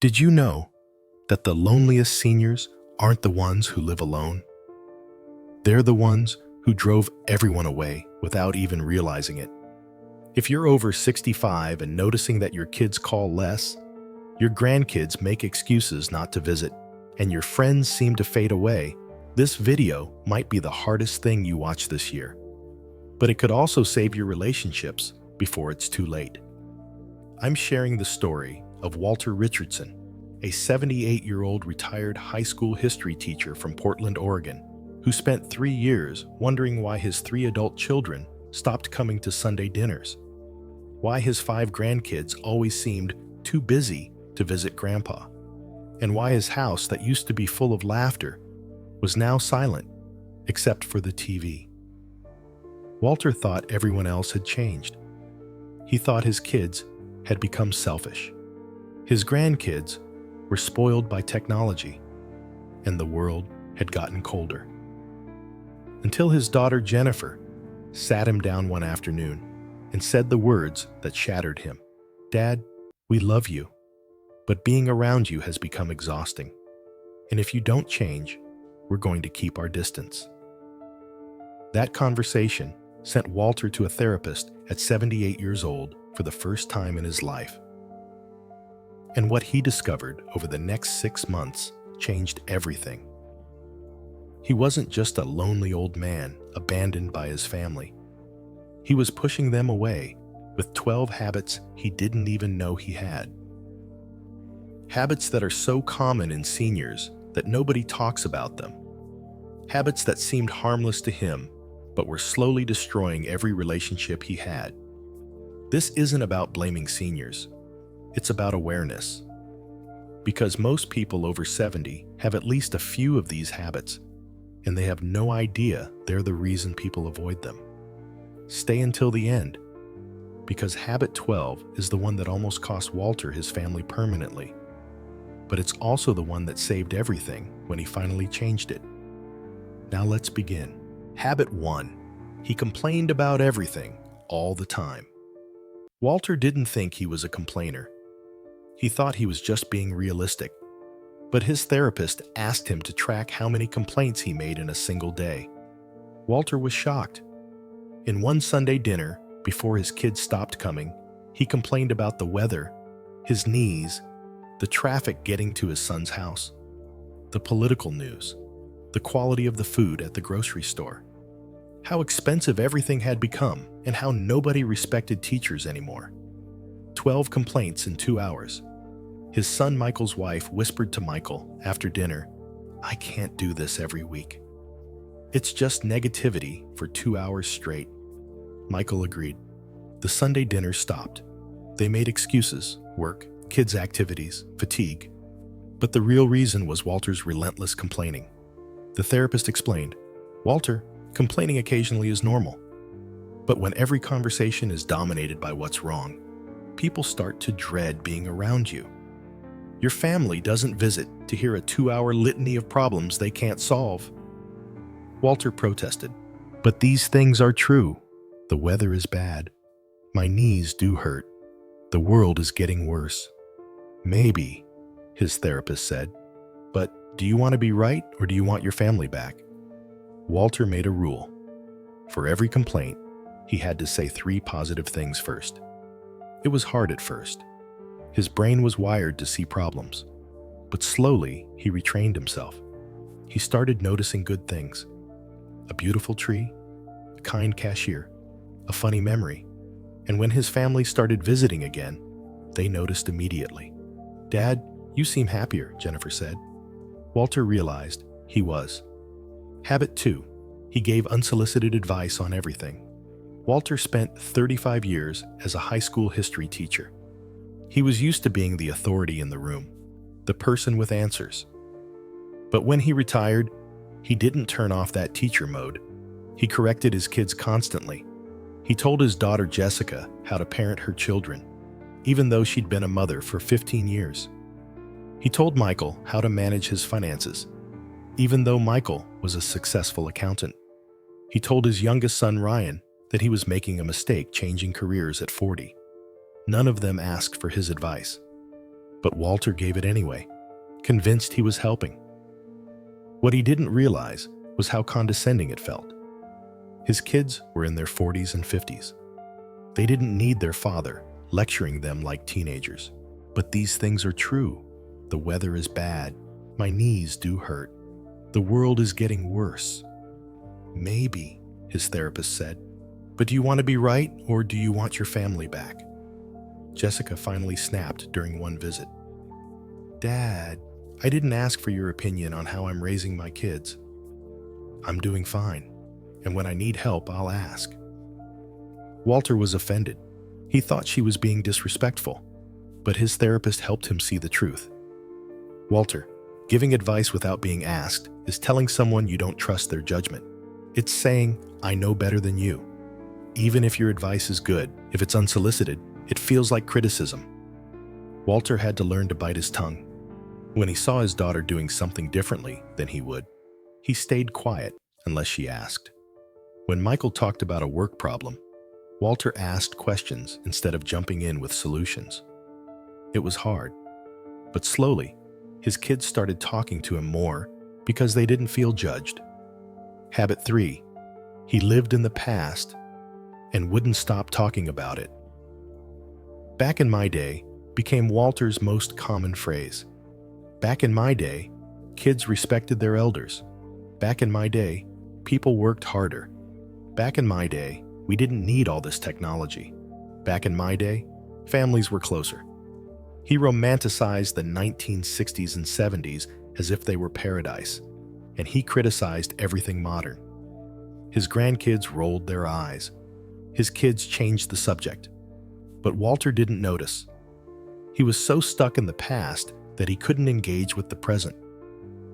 Did you know that the loneliest seniors aren't the ones who live alone? They're the ones who drove everyone away without even realizing it. If you're over 65 and noticing that your kids call less, your grandkids make excuses not to visit, and your friends seem to fade away, this video might be the hardest thing you watch this year. But it could also save your relationships before it's too late. I'm sharing the story of Walter Richardson, a 78-year-old retired high school history teacher from Portland, Oregon, who spent 3 years wondering why his 3 adult children stopped coming to Sunday dinners, why his 5 grandkids always seemed too busy to visit Grandpa, and why his house that used to be full of laughter was now silent, except for the TV. Walter thought everyone else had changed. He thought his kids had become selfish. His grandkids were spoiled by technology, and the world had gotten colder. Until his daughter Jennifer sat him down one afternoon and said the words that shattered him. "Dad, we love you, but being around you has become exhausting. And if you don't change, we're going to keep our distance." That conversation sent Walter to a therapist at 78 years old for the first time in his life. And what he discovered over the next 6 months changed everything. He wasn't just a lonely old man abandoned by his family. He was pushing them away with 12 habits he didn't even know he had. Habits that are so common in seniors that nobody talks about them. Habits that seemed harmless to him, but were slowly destroying every relationship he had. This isn't about blaming seniors. It's about awareness. Because most people over 70 have at least a few of these habits, and they have no idea they're the reason people avoid them. Stay until the end, because habit 12 is the one that almost cost Walter his family permanently. But it's also the one that saved everything when he finally changed it. Now let's begin. Habit 1. He complained about everything, all the time. Walter didn't think he was a complainer. He thought he was just being realistic. But his therapist asked him to track how many complaints he made in a single day. Walter was shocked. In one Sunday dinner, before his kids stopped coming, he complained about the weather, his knees, the traffic getting to his son's house, the political news, the quality of the food at the grocery store, how expensive everything had become, and how nobody respected teachers anymore. 12 complaints in 2 hours. His son Michael's wife whispered to Michael after dinner, "I can't do this every week. It's just negativity for 2 hours straight." Michael agreed. The Sunday dinner stopped. They made excuses: work, kids' activities, fatigue. But the real reason was Walter's relentless complaining. The therapist explained, "Walter, complaining occasionally is normal. But when every conversation is dominated by what's wrong, people start to dread being around you. Your family doesn't visit to hear a 2-hour litany of problems they can't solve." Walter protested, "But these things are true. The weather is bad. My knees do hurt. The world is getting worse." "Maybe," his therapist said, "but do you want to be right or do you want your family back?" Walter made a rule. For every complaint, he had to say 3 positive things first. It was hard at first. His brain was wired to see problems. But slowly, he retrained himself. He started noticing good things. A beautiful tree, a kind cashier, a funny memory. And when his family started visiting again, they noticed immediately. "Dad, you seem happier," Jennifer said. Walter realized he was. Habit 2. He gave unsolicited advice on everything. Walter spent 35 years as a high school history teacher. He was used to being the authority in the room, the person with answers. But when he retired, he didn't turn off that teacher mode. He corrected his kids constantly. He told his daughter Jessica how to parent her children, even though she'd been a mother for 15 years. He told Michael how to manage his finances, even though Michael was a successful accountant. He told his youngest son Ryan that he was making a mistake changing careers at 40. None of them asked for his advice. But Walter gave it anyway, convinced he was helping. What he didn't realize was how condescending it felt. His kids were in their 40s and 50s. They didn't need their father lecturing them like teenagers. But these things are true. The weather is bad. My knees do hurt. The world is getting worse. Maybe, his therapist said. But do you want to be right, or do you want your family back? Jessica finally snapped during one visit. Dad, I didn't ask for your opinion on how I'm raising my kids. I'm doing fine, and when I need help, I'll ask. Walter was offended. He thought she was being disrespectful, but his therapist helped him see the truth. Walter, giving advice without being asked is telling someone you don't trust their judgment. It's saying, I know better than you. Even if your advice is good, if it's unsolicited, it feels like criticism. Walter had to learn to bite his tongue. When he saw his daughter doing something differently than he would, he stayed quiet unless she asked. When Michael talked about a work problem, Walter asked questions instead of jumping in with solutions. It was hard, but slowly, his kids started talking to him more because they didn't feel judged. Habit 3. He lived in the past and wouldn't stop talking about it. Back in my day became Walter's most common phrase. Back in my day, kids respected their elders. Back in my day, people worked harder. Back in my day, we didn't need all this technology. Back in my day, families were closer. He romanticized the 1960s and 70s as if they were paradise, and he criticized everything modern. His grandkids rolled their eyes. His kids changed the subject. But Walter didn't notice. He was so stuck in the past that he couldn't engage with the present.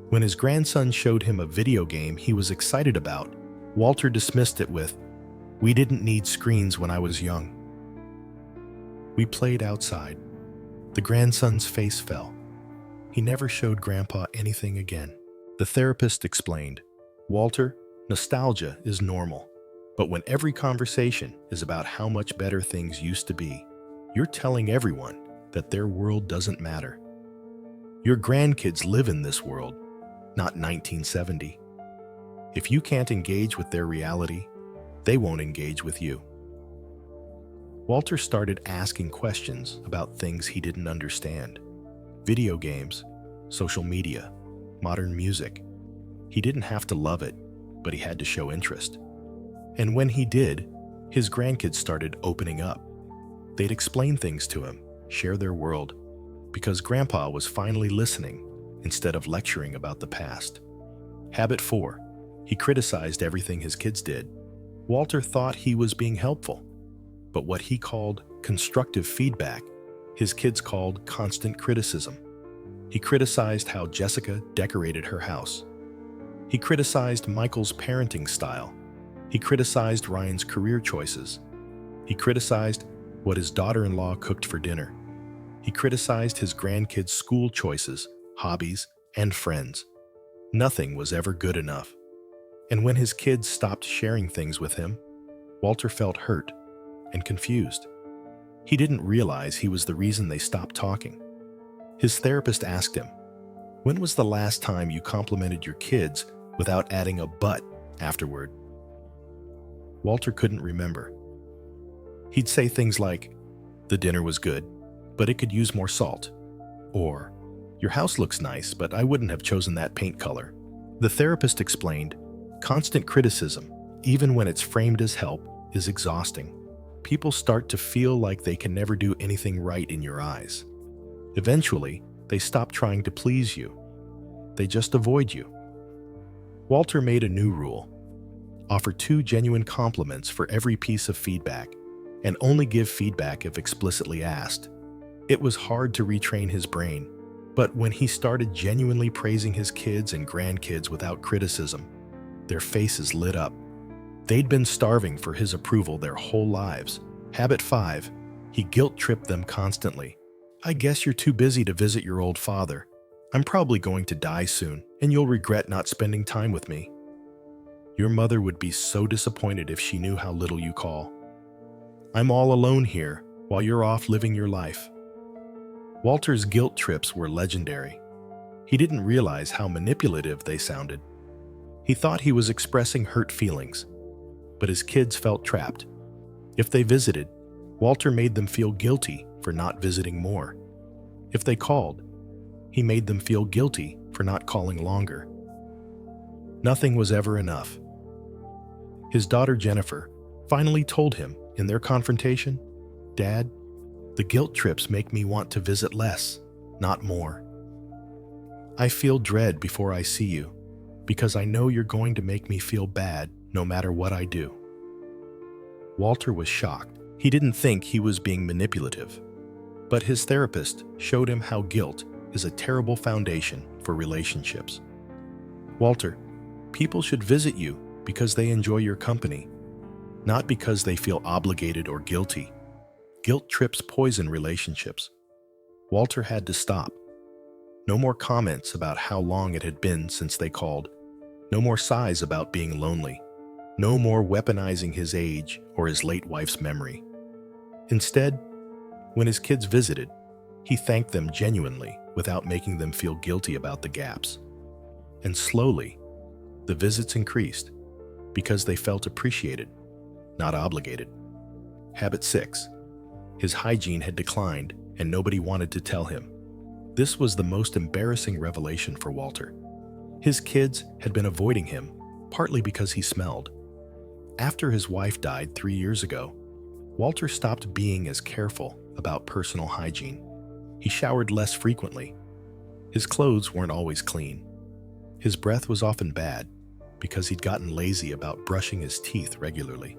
When his grandson showed him a video game he was excited about, Walter dismissed it with, "We didn't need screens when I was young." We played outside. The grandson's face fell. He never showed Grandpa anything again. The therapist explained, "Walter, nostalgia is normal. But when every conversation is about how much better things used to be, you're telling everyone that their world doesn't matter. Your grandkids live in this world, not 1970. If you can't engage with their reality, they won't engage with you." Walter started asking questions about things he didn't understand. Video games, social media, modern music. He didn't have to love it, but he had to show interest. And when he did, his grandkids started opening up. They'd explain things to him, share their world, because Grandpa was finally listening instead of lecturing about the past. Habit 4. He criticized everything his kids did. Walter thought he was being helpful, but what he called constructive feedback, his kids called constant criticism. He criticized how Jessica decorated her house. He criticized Michael's parenting style. He criticized Ryan's career choices. He criticized what his daughter-in-law cooked for dinner. He criticized his grandkids' school choices, hobbies, and friends. Nothing was ever good enough. And when his kids stopped sharing things with him, Walter felt hurt and confused. He didn't realize he was the reason they stopped talking. His therapist asked him, "When was the last time you complimented your kids without adding a but afterward?" Walter couldn't remember. He'd say things like, "The dinner was good, but it could use more salt," or, "Your house looks nice, but I wouldn't have chosen that paint color." The therapist explained, constant criticism, even when it's framed as help, is exhausting. People start to feel like they can never do anything right in your eyes. Eventually, they stop trying to please you. They just avoid you. Walter made a new rule. Offer 2 genuine compliments for every piece of feedback, and only give feedback if explicitly asked. It was hard to retrain his brain, but when he started genuinely praising his kids and grandkids without criticism, their faces lit up. They'd been starving for his approval their whole lives. Habit 5. He guilt-tripped them constantly. "I guess you're too busy to visit your old father. I'm probably going to die soon, and you'll regret not spending time with me. Your mother would be so disappointed if she knew how little you call. I'm all alone here while you're off living your life." Walter's guilt trips were legendary. He didn't realize how manipulative they sounded. He thought he was expressing hurt feelings, but his kids felt trapped. If they visited, Walter made them feel guilty for not visiting more. If they called, he made them feel guilty for not calling longer. Nothing was ever enough. His daughter Jennifer finally told him in their confrontation, "Dad, the guilt trips make me want to visit less, not more. I feel dread before I see you because I know you're going to make me feel bad no matter what I do." Walter was shocked. He didn't think he was being manipulative, but his therapist showed him how guilt is a terrible foundation for relationships. "Walter, people should visit you because they enjoy your company, not because they feel obligated or guilty. Guilt trips poison relationships." Walter had to stop. No more comments about how long it had been since they called. No more sighs about being lonely. No more weaponizing his age or his late wife's memory. Instead, when his kids visited, he thanked them genuinely without making them feel guilty about the gaps. And slowly, the visits increased because they felt appreciated, not obligated. Habit 6. His hygiene had declined and nobody wanted to tell him. This was the most embarrassing revelation for Walter. His kids had been avoiding him, partly because he smelled. After his wife died 3 years ago, Walter stopped being as careful about personal hygiene. He showered less frequently. His clothes weren't always clean. His breath was often bad because he'd gotten lazy about brushing his teeth regularly.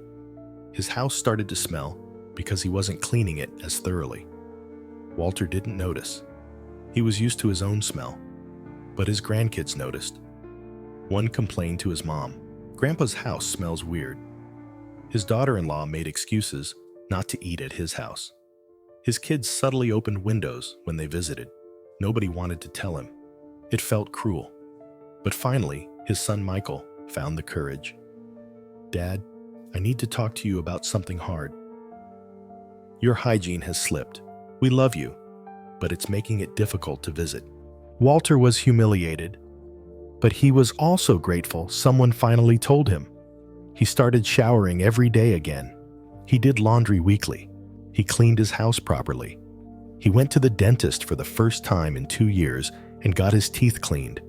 His house started to smell because he wasn't cleaning it as thoroughly. Walter didn't notice. He was used to his own smell, but his grandkids noticed. One complained to his mom, "Grandpa's house smells weird." His daughter-in-law made excuses not to eat at his house. His kids subtly opened windows when they visited. Nobody wanted to tell him. It felt cruel. But finally, his son Michael found the courage. "Dad, I need to talk to you about something hard. Your hygiene has slipped. We love you, but it's making it difficult to visit." Walter was humiliated, but he was also grateful someone finally told him. He started showering every day again. He did laundry weekly. He cleaned his house properly. He went to the dentist for the first time in 2 years and got his teeth cleaned.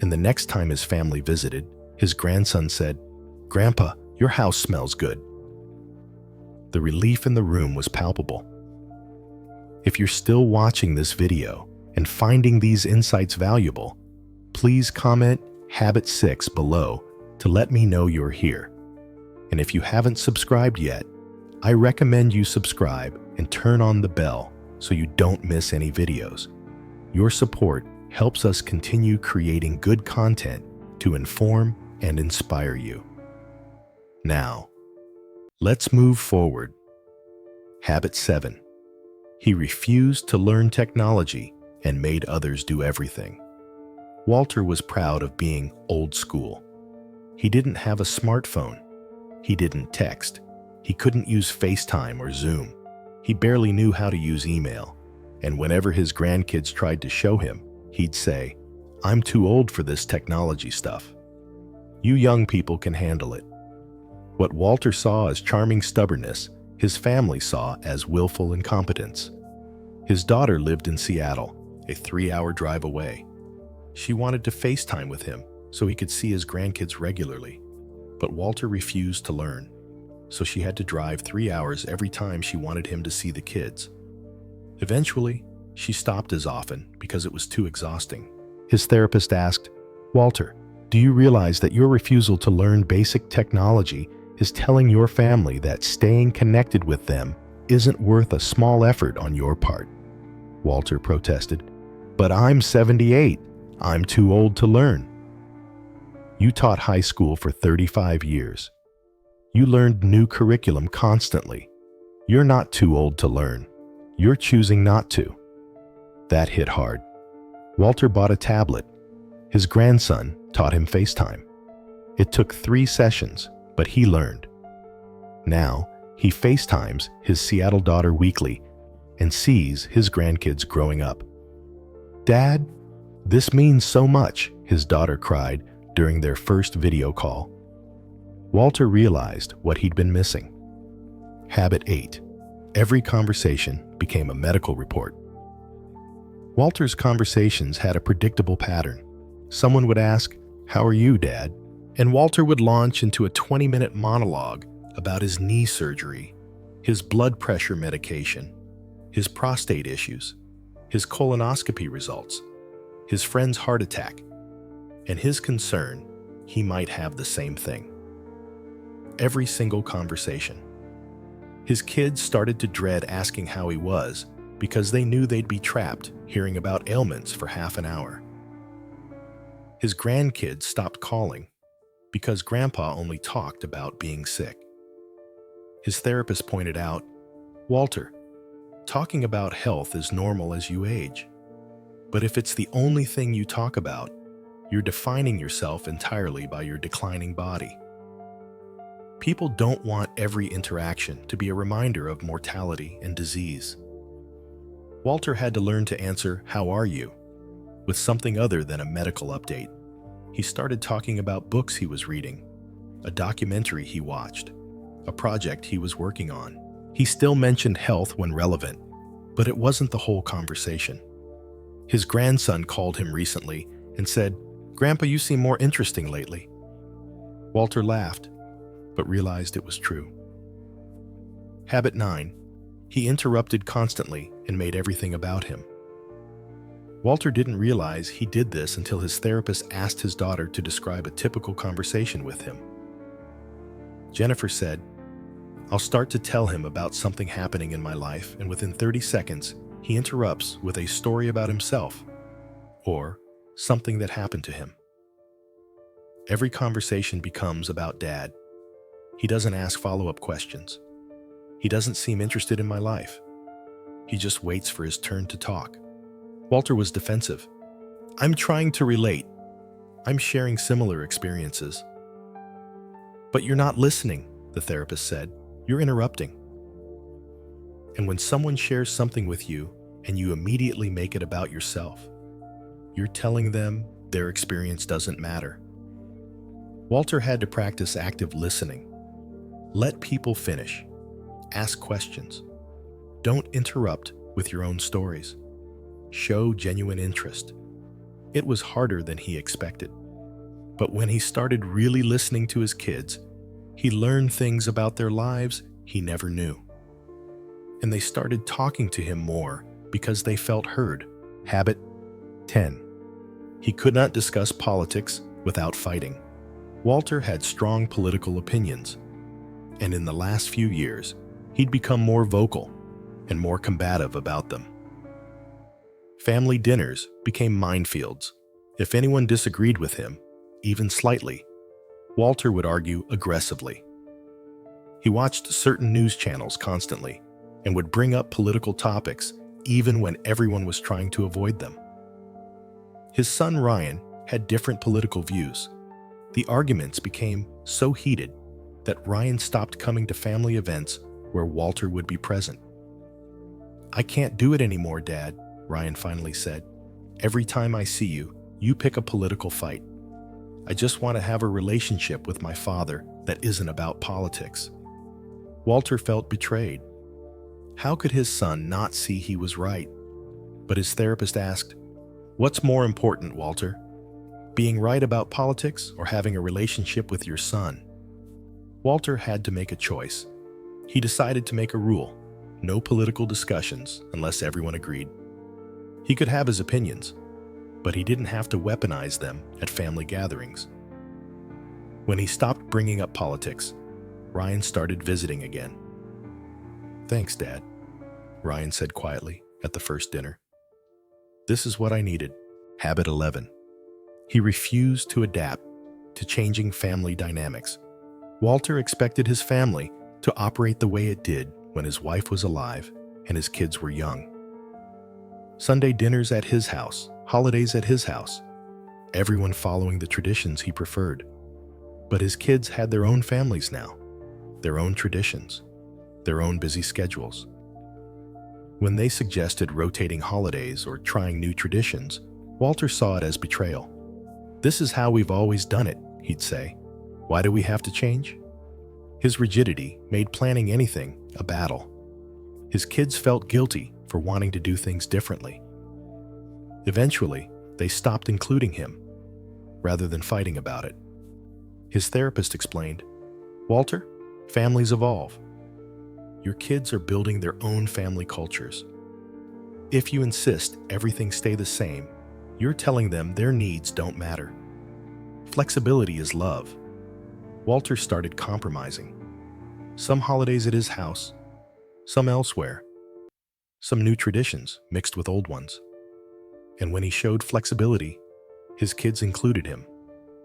And the next time his family visited, his grandson said, "Grandpa, your house smells good." The relief in the room was palpable. If you're still watching this video and finding these insights valuable, please comment Habit 6 below to let me know you're here. And if you haven't subscribed yet, I recommend you subscribe and turn on the bell so you don't miss any videos. Your support helps us continue creating good content to inform and inspire you. Now, let's move forward. Habit 7. He refused to learn technology and made others do everything. Walter was proud of being old school. He didn't have a smartphone. He didn't text. He couldn't use FaceTime or Zoom. He barely knew how to use email. And whenever his grandkids tried to show him, he'd say, "I'm too old for this technology stuff. You young people can handle it." What Walter saw as charming stubbornness, his family saw as willful incompetence. His daughter lived in Seattle, a 3-hour drive away. She wanted to FaceTime with him so he could see his grandkids regularly. But Walter refused to learn, so she had to drive 3 hours every time she wanted him to see the kids. Eventually, she stopped as often because it was too exhausting. His therapist asked, "Walter, do you realize that your refusal to learn basic technology is telling your family that staying connected with them isn't worth a small effort on your part?" Walter protested, "But I'm 78. I'm too old to learn." You taught high school for 35 years. You learned new curriculum constantly. You're not too old to learn. You're choosing not to. That hit hard. Walter bought a tablet. His grandson taught him FaceTime. It took 3 sessions, but he learned. Now, he FaceTimes his Seattle daughter weekly, and sees his grandkids growing up. "Dad, this means so much," his daughter cried during their first video call. Walter realized what he'd been missing. Habit 8. Every conversation became a medical report. Walter's conversations had a predictable pattern. Someone would ask, "How are you, Dad?" And Walter would launch into a 20-minute monologue about his knee surgery, his blood pressure medication, his prostate issues, his colonoscopy results, his friend's heart attack, and his concern he might have the same thing. Every single conversation. His kids started to dread asking how he was because they knew they'd be trapped hearing about ailments for half an hour. His grandkids stopped calling because Grandpa only talked about being sick. His therapist pointed out, "Walter, talking about health is normal as you age. But if it's the only thing you talk about, you're defining yourself entirely by your declining body." People don't want every interaction to be a reminder of mortality and disease. Walter had to learn to answer, "How are you?" with something other than a medical update. He started talking about books he was reading, a documentary he watched, a project he was working on. He still mentioned health when relevant, but it wasn't the whole conversation. His grandson called him recently and said, "Grandpa, you seem more interesting lately." Walter laughed, but realized it was true. Habit 9. He interrupted constantly and made everything about him. Walter didn't realize he did this until his therapist asked his daughter to describe a typical conversation with him. Jennifer said, "I'll start to tell him about something happening in my life, and within 30 seconds, he interrupts with a story about himself or something that happened to him." Every conversation becomes about Dad. He doesn't ask follow-up questions. He doesn't seem interested in my life. He just waits for his turn to talk. Walter was defensive. "I'm trying to relate. I'm sharing similar experiences." "But you're not listening," the therapist said. "You're interrupting." And when someone shares something with you and you immediately make it about yourself, you're telling them their experience doesn't matter. Walter had to practice active listening. Let people finish. Ask questions. Don't interrupt with your own stories. Show genuine interest. It was harder than he expected. But when he started really listening to his kids, he learned things about their lives he never knew. And they started talking to him more because they felt heard. Habit 10. He could not discuss politics without fighting. Walter had strong political opinions, and in the last few years, he'd become more vocal and more combative about them. Family dinners became minefields. If anyone disagreed with him, even slightly, Walter would argue aggressively. He watched certain news channels constantly and would bring up political topics even when everyone was trying to avoid them. His son Ryan had different political views. The arguments became so heated that Ryan stopped coming to family events where Walter would be present. "I can't do it anymore, Dad," Ryan finally said. "Every time I see you, you pick a political fight. I just want to have a relationship with my father that isn't about politics." Walter felt betrayed. How could his son not see he was right? But his therapist asked, "What's more important, Walter? Being right about politics or having a relationship with your son?" Walter had to make a choice. He decided to make a rule: no political discussions unless everyone agreed. He could have his opinions, but he didn't have to weaponize them at family gatherings. When he stopped bringing up politics, Ryan started visiting again. "Thanks, Dad," Ryan said quietly at the first dinner. "This is what I needed." Habit 11. He refused to adapt to changing family dynamics. Walter expected his family to operate the way it did when his wife was alive and his kids were young. Sunday dinners at his house, holidays at his house, everyone following the traditions he preferred. But his kids had their own families now, their own traditions, their own busy schedules. When they suggested rotating holidays or trying new traditions, Walter saw it as betrayal. "This is how we've always done it," he'd say. "Why do we have to change?" His rigidity made planning anything a battle. His kids felt guilty for wanting to do things differently. Eventually, they stopped including him, rather than fighting about it. His therapist explained, "Walter, families evolve. Your kids are building their own family cultures. If you insist everything stay the same, you're telling them their needs don't matter. Flexibility is love." Walter started compromising. Some holidays at his house, some elsewhere, some new traditions mixed with old ones. And when he showed flexibility, his kids included him,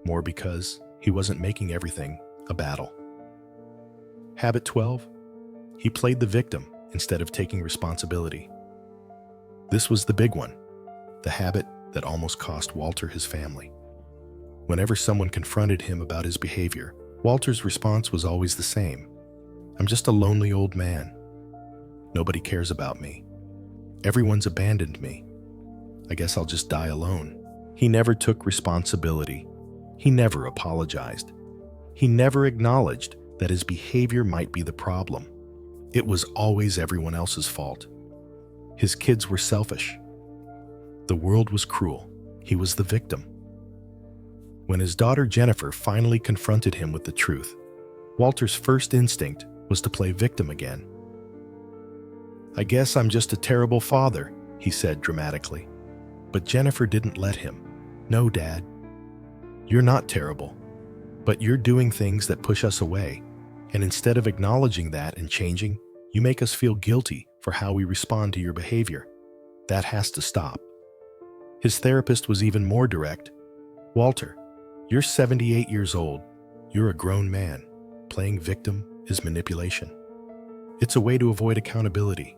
more because he wasn't making everything a battle. Habit 12. He played the victim instead of taking responsibility. This was the big one, the habit that almost cost Walter his family. Whenever someone confronted him about his behavior, Walter's response was always the same. "I'm just a lonely old man. Nobody cares about me. Everyone's abandoned me. I guess I'll just die alone." He never took responsibility. He never apologized. He never acknowledged that his behavior might be the problem. It was always everyone else's fault. His kids were selfish. The world was cruel. He was the victim. When his daughter Jennifer finally confronted him with the truth, Walter's first instinct was to play victim again. "I guess I'm just a terrible father," he said dramatically. But Jennifer didn't let him. "No, Dad. You're not terrible, but you're doing things that push us away. And instead of acknowledging that and changing, you make us feel guilty for how we respond to your behavior. That has to stop." His therapist was even more direct. "Walter, you're 78 years old. You're a grown man. Playing victim is manipulation. It's a way to avoid accountability,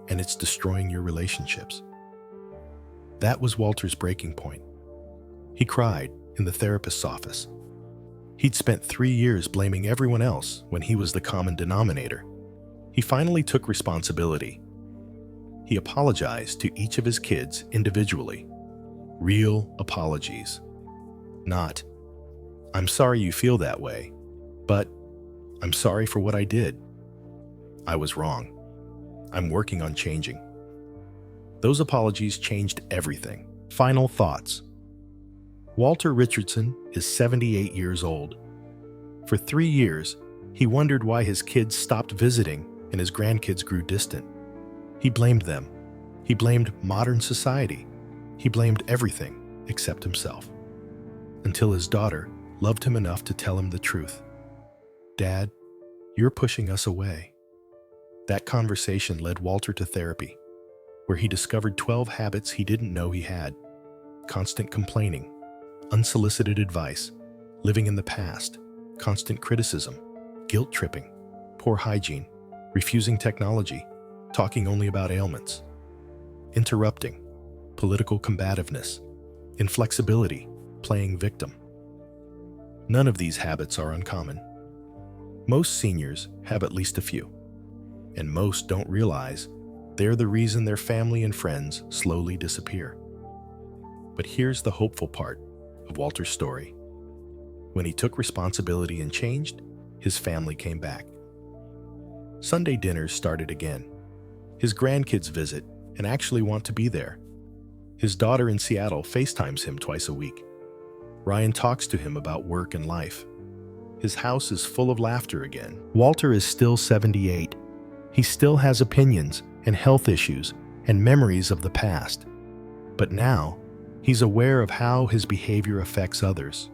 and it's destroying your relationships." That was Walter's breaking point. He cried in the therapist's office. He'd spent 3 years blaming everyone else when he was the common denominator. He finally took responsibility. He apologized to each of his kids individually. Real apologies. Not, "I'm sorry you feel that way," but, "I'm sorry for what I did. I was wrong. I'm working on changing." Those apologies changed everything. Final thoughts. Walter Richardson is 78 years old. For 3 years, he wondered why his kids stopped visiting and his grandkids grew distant. He blamed them. He blamed modern society. He blamed everything except himself. Until his daughter loved him enough to tell him the truth. "Dad, you're pushing us away." That conversation led Walter to therapy, where he discovered 12 habits he didn't know he had. Constant complaining, unsolicited advice, living in the past, constant criticism, guilt tripping, poor hygiene, refusing technology, talking only about ailments, interrupting, political combativeness, inflexibility, playing victim. None of these habits are uncommon. Most seniors have at least a few, and most don't realize they're the reason their family and friends slowly disappear. But here's the hopeful part of Walter's story. When he took responsibility and changed, his family came back. Sunday dinners started again. His grandkids visit and actually want to be there. His daughter in Seattle FaceTimes him twice a week. Ryan talks to him about work and life. His house is full of laughter again. Walter is still 78. He still has opinions and health issues and memories of the past. But now, he's aware of how his behavior affects others.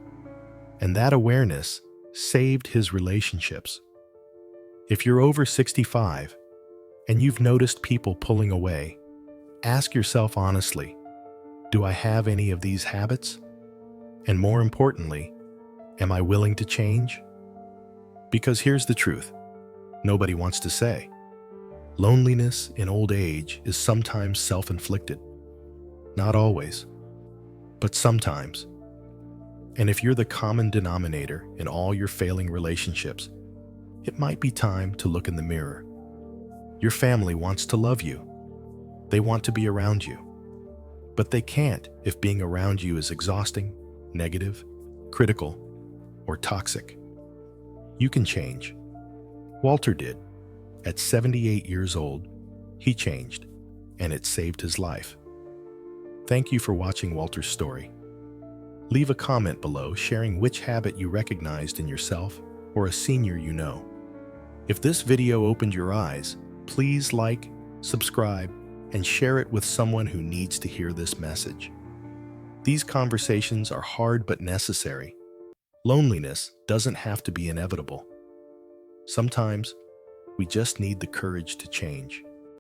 And that awareness saved his relationships. If you're over 65 and you've noticed people pulling away, ask yourself honestly, do I have any of these habits? And more importantly, am I willing to change? Because here's the truth, nobody wants to say. Loneliness in old age is sometimes self-inflicted. Not always, but sometimes. And if you're the common denominator in all your failing relationships, it might be time to look in the mirror. Your family wants to love you. They want to be around you. But they can't if being around you is exhausting, negative, critical, or toxic. You can change. Walter did. At 78 years old, he changed, and it saved his life. Thank you for watching Walter's story. Leave a comment below sharing which habit you recognized in yourself or a senior you know. If this video opened your eyes, please like, subscribe, and share it with someone who needs to hear this message. These conversations are hard but necessary. Loneliness doesn't have to be inevitable. Sometimes, we just need the courage to change.